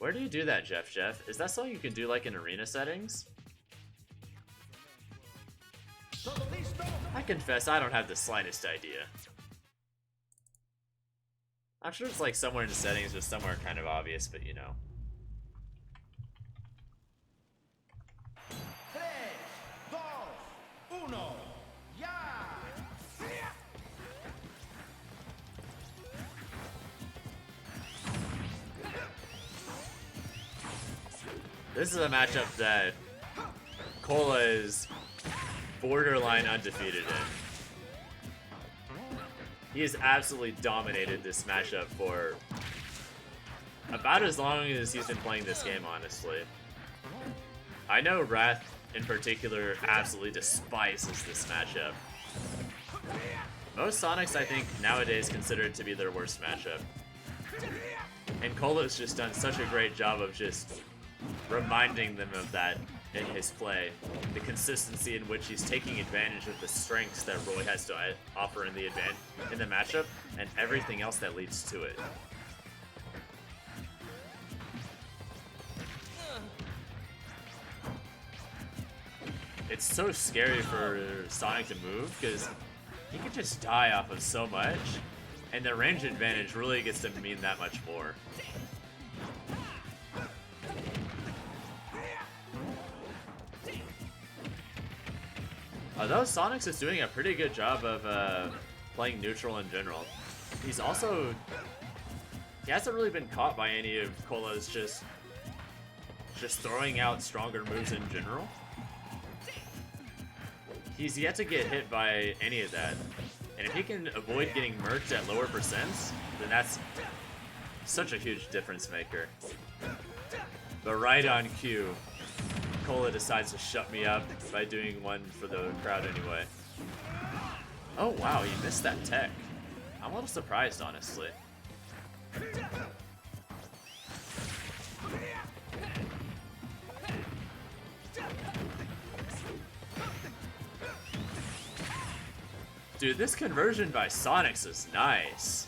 Where do you do that, Jeff? Is that something you can do like in arena settings? I confess I don't have the slightest idea. I'm sure it's like somewhere in the settings or somewhere kind of obvious, but you know. This is a matchup that Kola is borderline undefeated in. He has absolutely dominated this matchup for about as long as he's been playing this game, honestly. I know Wrath, in particular, absolutely despises this matchup. Most Sonix, I think, nowadays consider it to be their worst matchup. And Kola has just done such a great job of just reminding them of that in his play. The consistency in which he's taking advantage of the strengths that Roy has to offer in the matchup, and everything else that leads to it. It's so scary for Sonic to move, because he can just die off of so much, and the range advantage really gets to mean that much more. Although Sonix is doing a pretty good job of playing neutral in general. He hasn't really been caught by any of Kola's just throwing out stronger moves in general. He's yet to get hit by any of that. And if he can avoid getting murked at lower percents, then that's such a huge difference maker. But right on cue, Kola decides to shut me up by doing one for the crowd anyway. Oh wow, he missed that tech. I'm a little surprised, honestly. Dude, this conversion by Sonix is nice.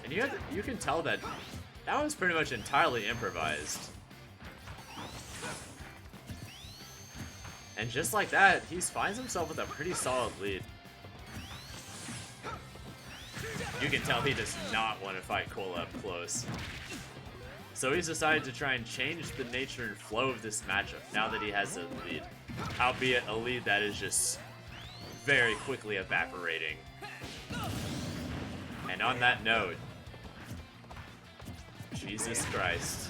And you can tell that was pretty much entirely improvised. And just like that, he finds himself with a pretty solid lead. You can tell he does not want to fight Kola up close. So he's decided to try and change the nature and flow of this matchup now that he has a lead. Albeit a lead that is just very quickly evaporating. And on that note, Jesus Christ.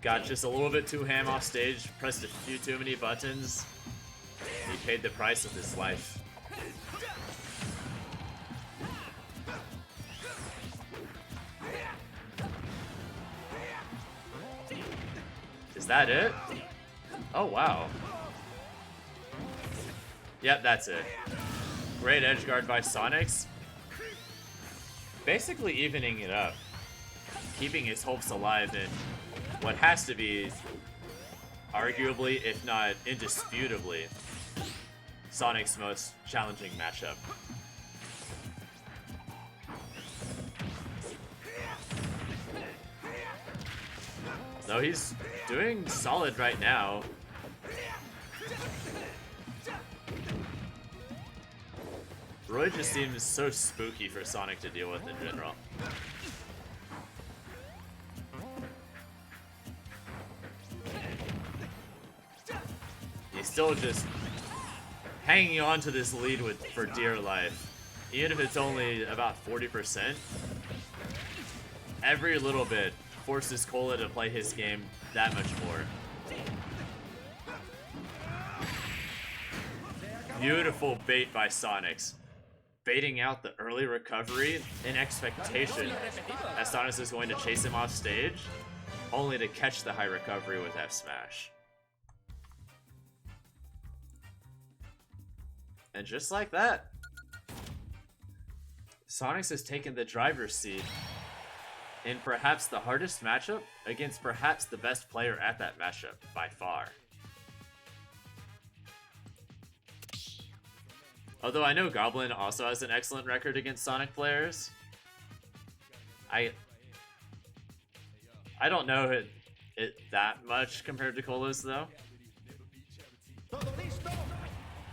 Got just a little bit too ham off stage, pressed a few too many buttons. He paid the price of his life. Is that it? Oh wow. Yep, that's it. Great edge guard by Sonix. Basically evening it up. Keeping his hopes alive in what has to be, arguably, if not indisputably, Sonic's most challenging matchup. Though he's doing solid right now. Roy just seems so spooky for Sonic to deal with in general. He's still just hanging on to this lead for dear life. Even if it's only about 40%, every little bit forces Kola to play his game that much more. Beautiful bait by Sonix. Baiting out the early recovery in expectation that Sonix is going to chase him off stage, only to catch the high recovery with F smash. And just like that, Sonix has taken the driver's seat in perhaps the hardest matchup against perhaps the best player at that matchup by far. Although I know Goblin also has an excellent record against Sonic players. I don't know it that much compared to Kola's though.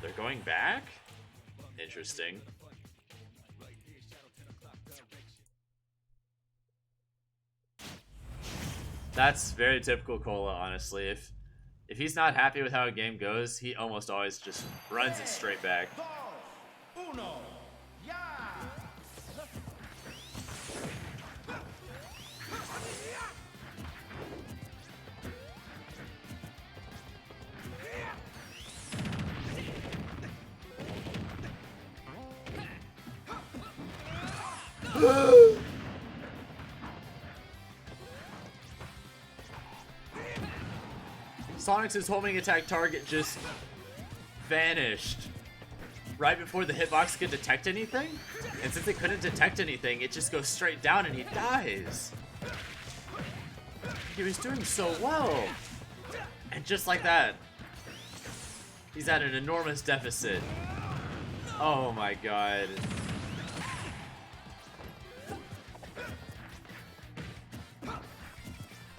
They're going back? Interesting. That's very typical Kola, honestly. If he's not happy with how a game goes, he almost always just runs it straight back. Sonix's homing attack target just vanished right before the hitbox could detect anything, and since it couldn't detect anything, it just goes straight down and he dies. He was doing so well, and just like that, he's at an enormous deficit. Oh my god.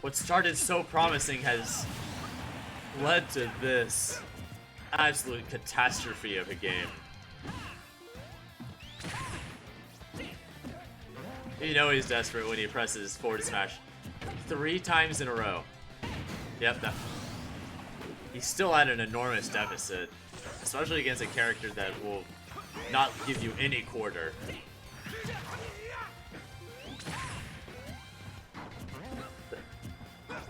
What started so promising has led to this absolute catastrophe of a game. You know he's desperate when he presses forward smash 3 times in a row. Yep, he's still at an enormous deficit, especially against a character that will not give you any quarter.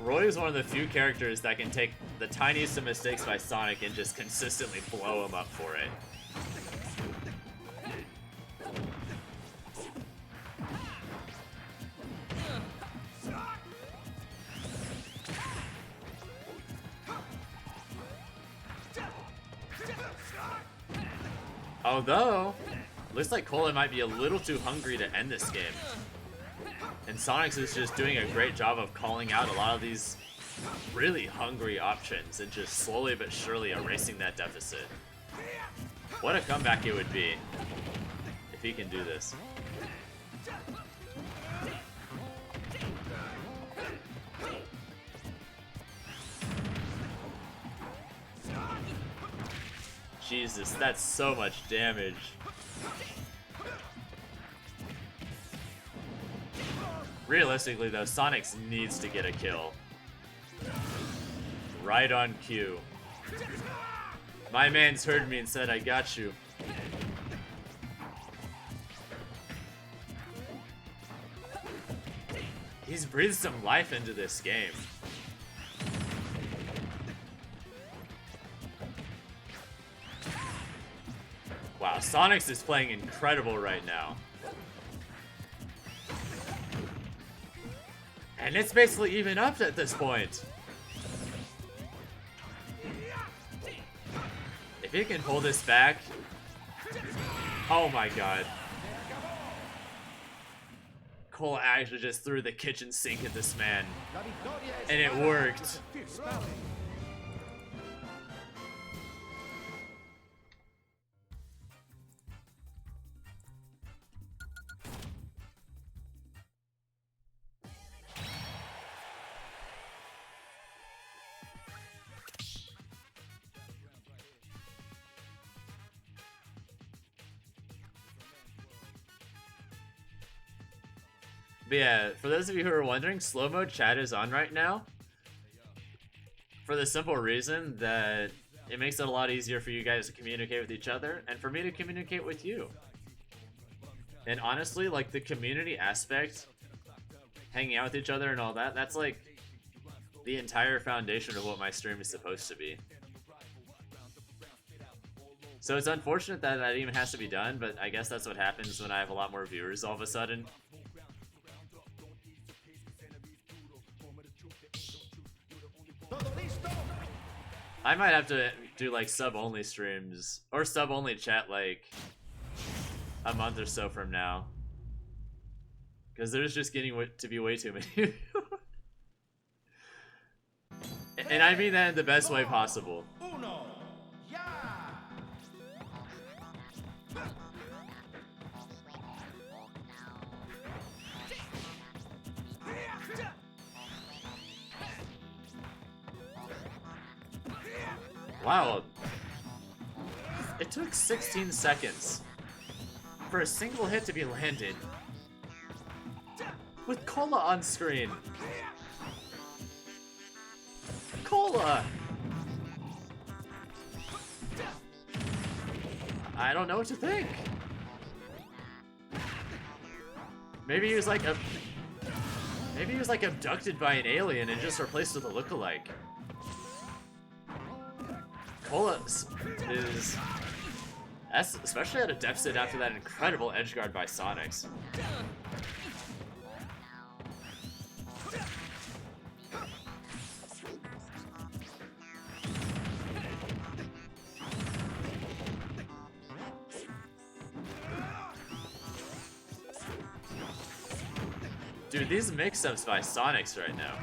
Roy is one of the few characters that can take the tiniest of mistakes by Sonic and just consistently blow him up for it. Although, looks like Kola might be a little too hungry to end this game. And Sonix is just doing a great job of calling out a lot of these really hungry options and just slowly but surely erasing that deficit. What a comeback it would be if he can do this. Jesus, that's so much damage. Realistically though, Sonix needs to get a kill. Right on cue. My man's heard me and said, I got you. He's breathed some life into this game. Wow, Sonix is playing incredible right now. And it's basically even up at this point. If he can pull this back... Oh my god. Kola actually just threw the kitchen sink at this man. And it worked. But yeah, for those of you who are wondering, slow mode chat is on right now. For the simple reason that it makes it a lot easier for you guys to communicate with each other and for me to communicate with you. And honestly, like the community aspect, hanging out with each other and all that, that's like the entire foundation of what my stream is supposed to be. So it's unfortunate that that even has to be done, but I guess that's what happens when I have a lot more viewers all of a sudden. I might have to do like sub-only streams or sub-only chat like a month or so from now, because there's just getting to be way too many. And I mean that in the best way possible. Wow. It took 16 seconds for a single hit to be landed. With Kola on screen. Kola! I don't know what to think. Maybe he was like abducted by an alien and just replaced with a lookalike. Kola is, especially at a deficit after that incredible edge guard by Sonix. Dude, these mix-ups by Sonix right now.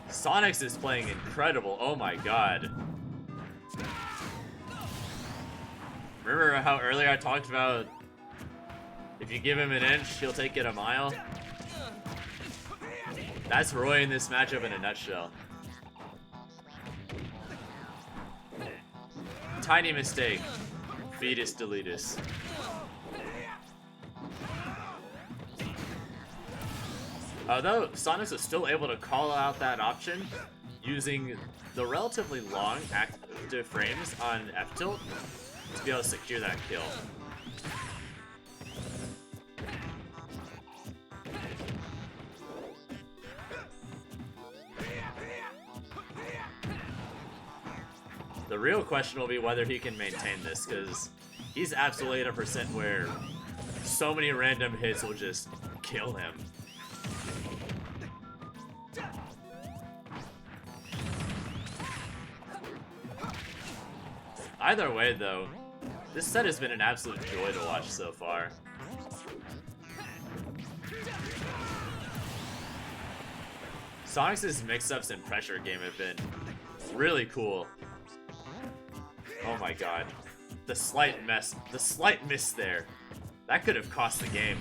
Sonix is playing incredible, oh my god. Remember how earlier I talked about if you give him an inch, he'll take it a mile? That's Roy in this matchup in a nutshell. Tiny mistake. Fetus deletus. Although Sonix was still able to call out that option using the relatively long active frames on F tilt to be able to secure that kill. The real question will be whether he can maintain this, because he's absolutely at a percent where so many random hits will just kill him. Either way, though, this set has been an absolute joy to watch so far. Sonix's mix-ups and pressure game have been really cool. Oh my god. The slight miss there. That could have cost the game.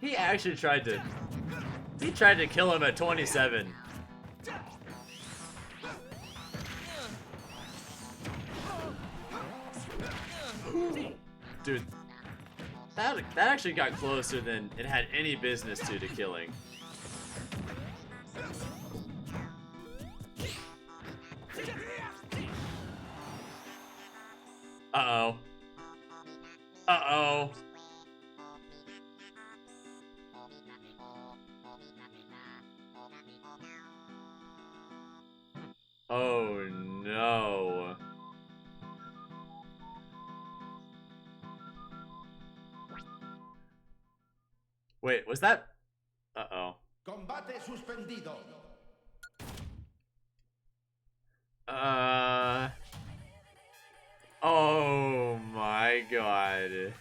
He actually tried to kill him at 27. Dude, that actually got closer than it had any business to killing. Uh-oh. Uh-oh. Oh no. Wait, was that? Uh-oh. Combate suspendido. Oh my god.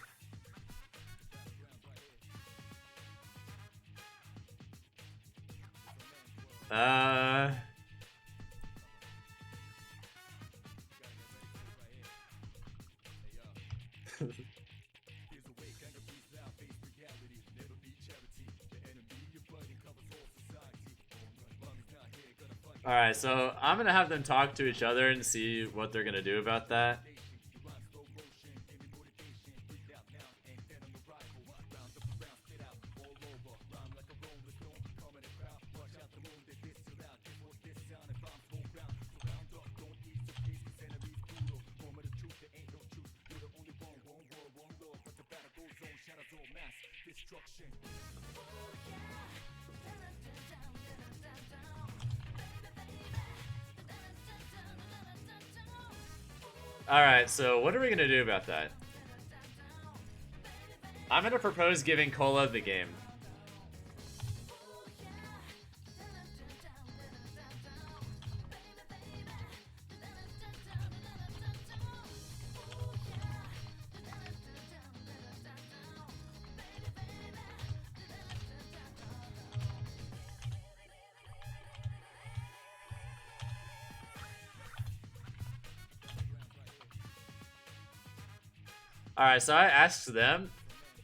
Alright, so I'm gonna have them talk to each other and see what they're gonna do about that. Alright, so what are we gonna do about that? I'm gonna propose giving Kola the game. Alright, so I asked them,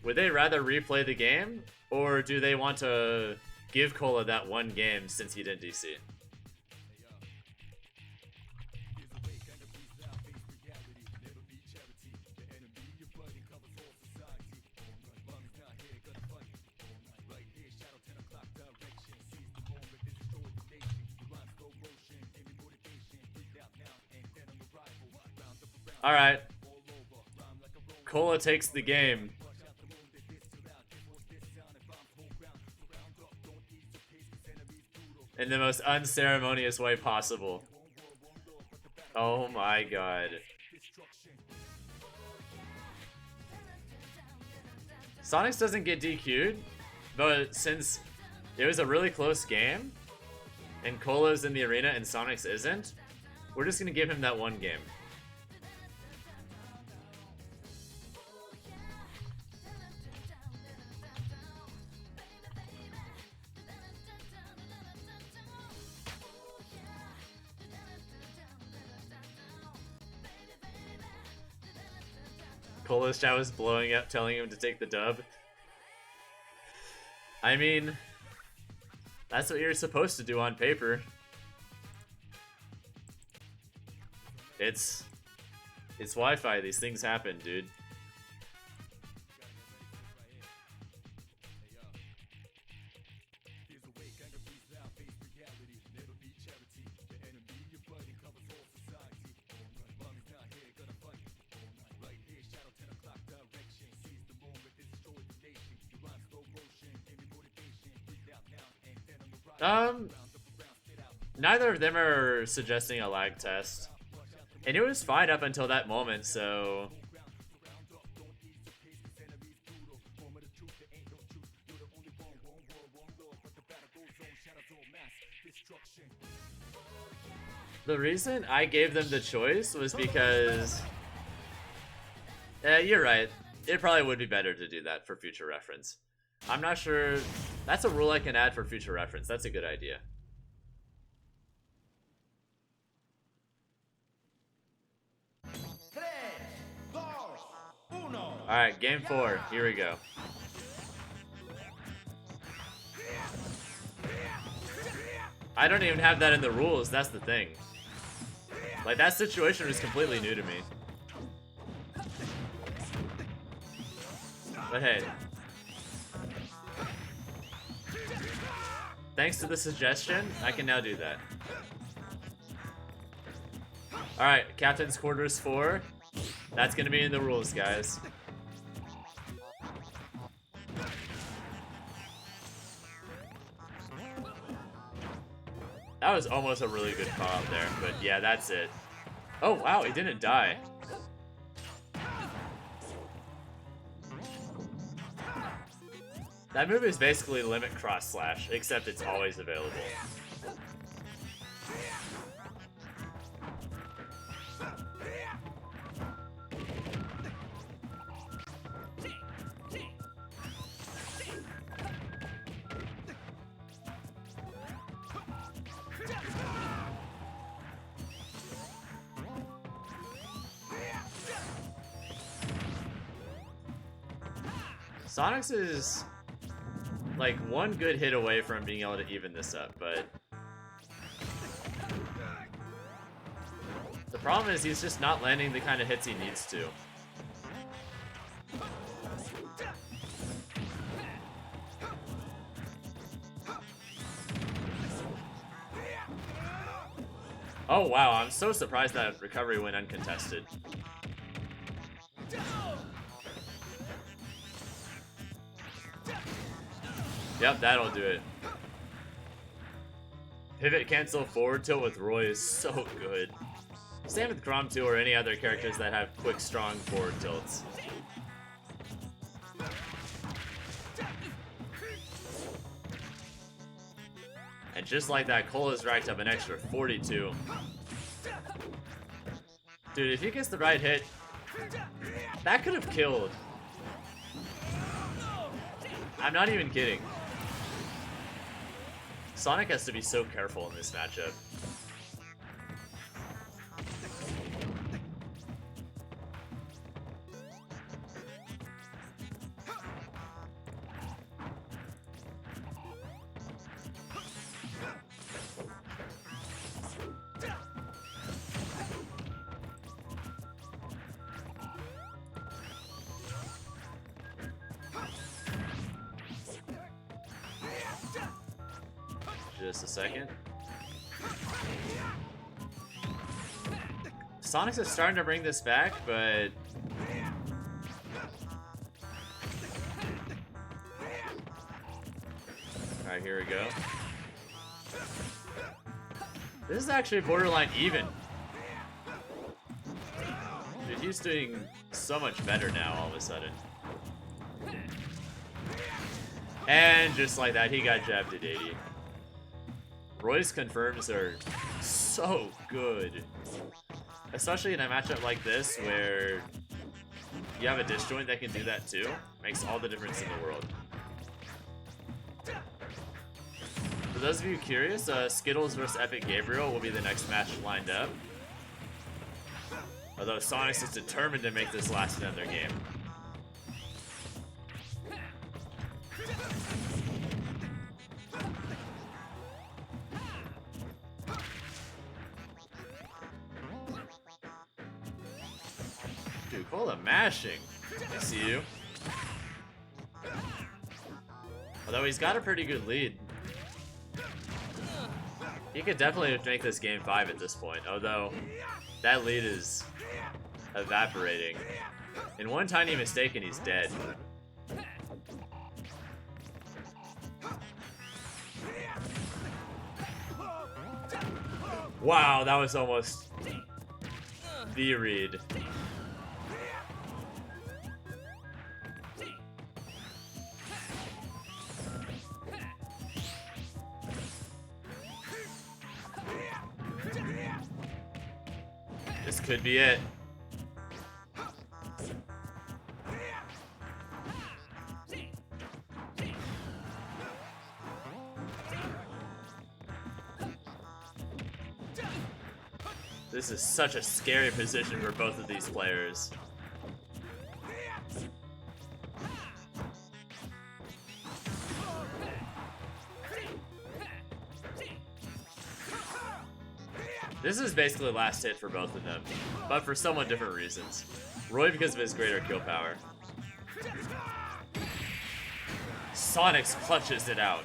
would they rather replay the game, or do they want to give Kola that one game since he didn't DC? Alright. Kola takes the game. In the most unceremonious way possible. Oh my god. Sonix doesn't get DQ'd, but since it was a really close game, and Kola's in the arena and Sonix isn't, we're just gonna give him that one game. Kola's chat was blowing up, telling him to take the dub. I mean, that's what you're supposed to do on paper. It's Wi-Fi. These things happen, dude. Neither of them are suggesting a lag test. And it was fine up until that moment, so... The reason I gave them the choice was because... you're right. It probably would be better to do that for future reference. I'm not sure... That's a rule I can add for future reference. That's a good idea. Alright, game 4. Here we go. I don't even have that in the rules, that's the thing. Like, that situation was completely new to me. But hey. Thanks to the suggestion, I can now do that. Alright, Captain's Quarters 4. That's gonna be in the rules, guys. That was almost a really good call out there, but yeah, that's it. Oh wow, it didn't die. That move is basically limit cross slash, except it's always available. Sonix is like one good hit away from being able to even this up, but the problem is he's just not landing the kind of hits he needs to. Oh wow, I'm so surprised that recovery went uncontested. Yep, that'll do it. Pivot cancel forward tilt with Roy is so good. Same with Chrom 2 or any other characters that have quick, strong forward tilts. And just like that, Kola's racked up an extra 42. Dude, if he gets the right hit, that could have killed. I'm not even kidding. Sonic has to be so careful in this matchup. Just a second. Sonix is starting to bring this back, but... Alright, here we go. This is actually borderline even. Dude, he's doing so much better now all of a sudden. And just like that, he got jabbed at 80. Roy's confirms are so good. Especially in a matchup like this where you have a disjoint that can do that too. Makes all the difference in the world. For those of you curious, Skittles vs Epic Gabriel will be the next match lined up. Although Sonix is determined to make this last another game. Dude, Kola mashing. I see you. Although he's got a pretty good lead. He could definitely make this game 5 at this point, although that lead is evaporating. In one tiny mistake and he's dead. Wow, that was almost the read. This could be it. This is such a scary position for both of these players. This is basically last hit for both of them, but for somewhat different reasons. Roy because of his greater kill power. Sonix clutches it out,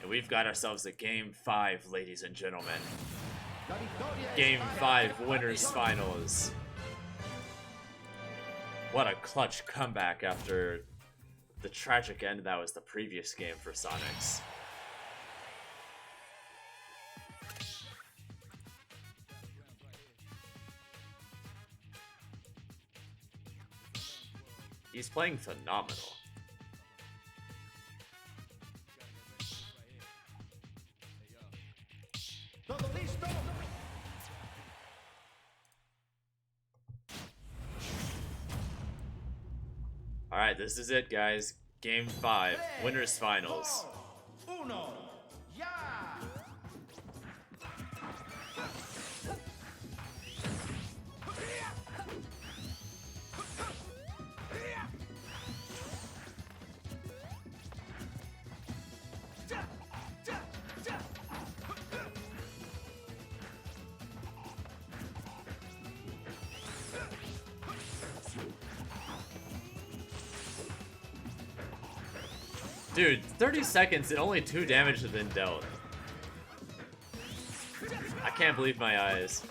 and we've got ourselves a Game 5, ladies and gentlemen. Game 5 winners finals. What a clutch comeback after the tragic end that was the previous game for Sonix. He's playing phenomenal. Alright, this is it, guys. Game 5, winners finals. Dude, 30 seconds and only 2 damage have been dealt. I can't believe my eyes.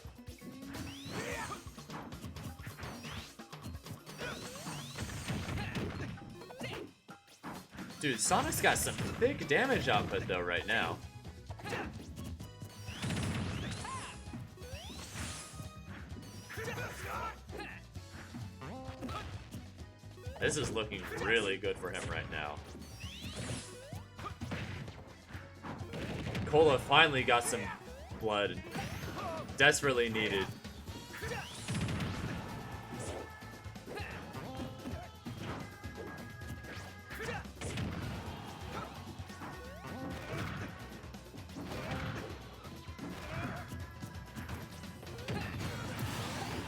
Dude, Sonic's got some big damage output though right now. This is looking really good for him right now. Kola finally got some blood. Desperately needed.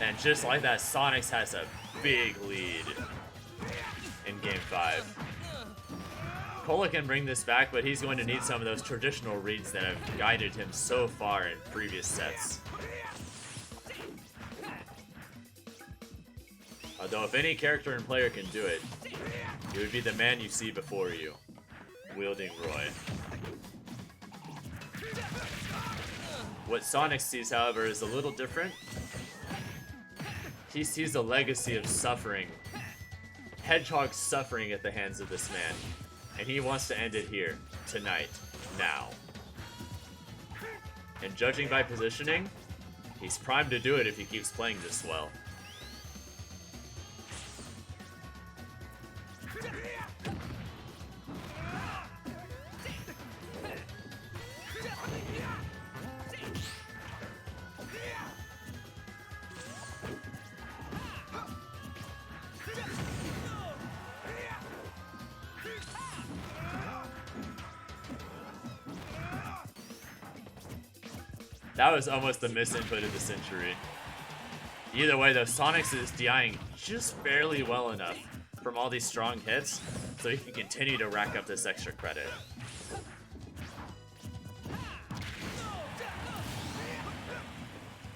And just like that, Sonix has a big lead in Game 5. Kola can bring this back, but he's going to need some of those traditional reads that have guided him so far in previous sets. Although if any character and player can do it, it would be the man you see before you, wielding Roy. What Sonix sees, however, is a little different. He sees a legacy of suffering. Hedgehog suffering at the hands of this man. And he wants to end it here, tonight, now. And judging by positioning, he's primed to do it if he keeps playing this well. That was almost the misinput of the century. Either way though, Sonix is DIing just barely well enough from all these strong hits, so he can continue to rack up this extra credit.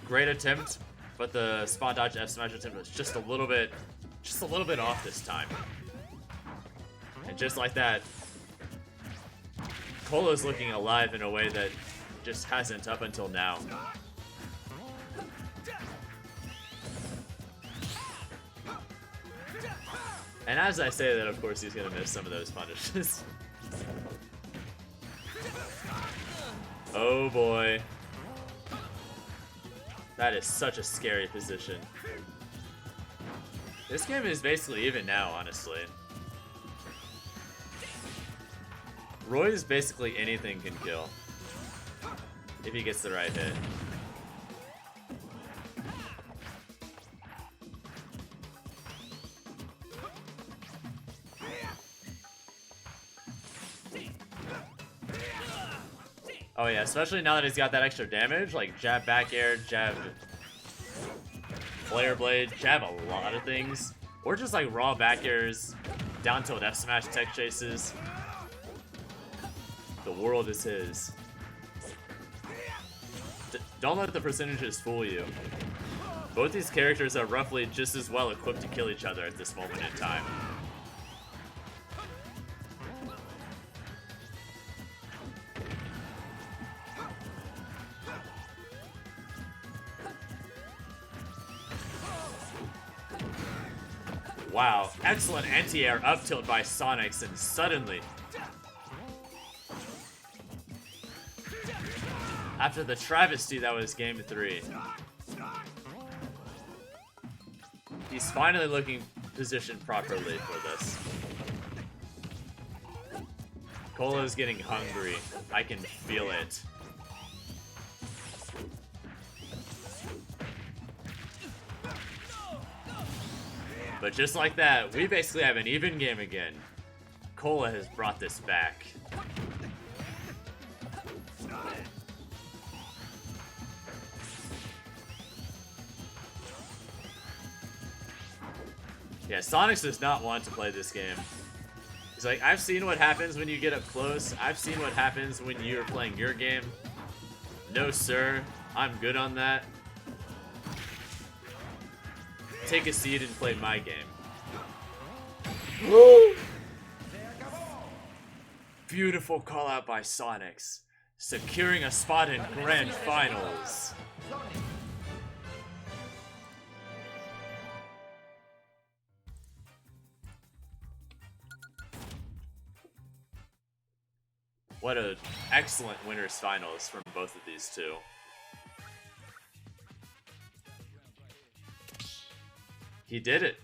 Great attempt, but the spot dodge F smash attempt was just a little bit off this time. And just like that, Kola's looking alive in a way that just hasn't up until now. And as I say that, of course, he's gonna miss some of those punishes. Oh boy. That is such a scary position. This game is basically even now, honestly. Roy's basically anything can kill. If he gets the right hit. Oh yeah, especially now that he's got that extra damage, like jab back air, jab flare blade, jab a lot of things. Or just like raw back airs, down tilt F smash tech chases. The world is his. Don't let the percentages fool you. Both these characters are roughly just as well equipped to kill each other at this moment in time. Wow, excellent anti-air up tilt by Sonix, and suddenly, after the travesty that was Game 3, he's finally looking positioned properly for this. Kola is getting hungry. I can feel it. But just like that, we basically have an even game again. Kola has brought this back. Yeah, Sonix does not want to play this game. He's like, I've seen what happens when you get up close. I've seen what happens when you're playing your game. No, sir. I'm good on that. Take a seat and play my game. Beautiful call out by Sonix, securing a spot in Grand Finals. What an excellent winners finals from both of these two. He did it.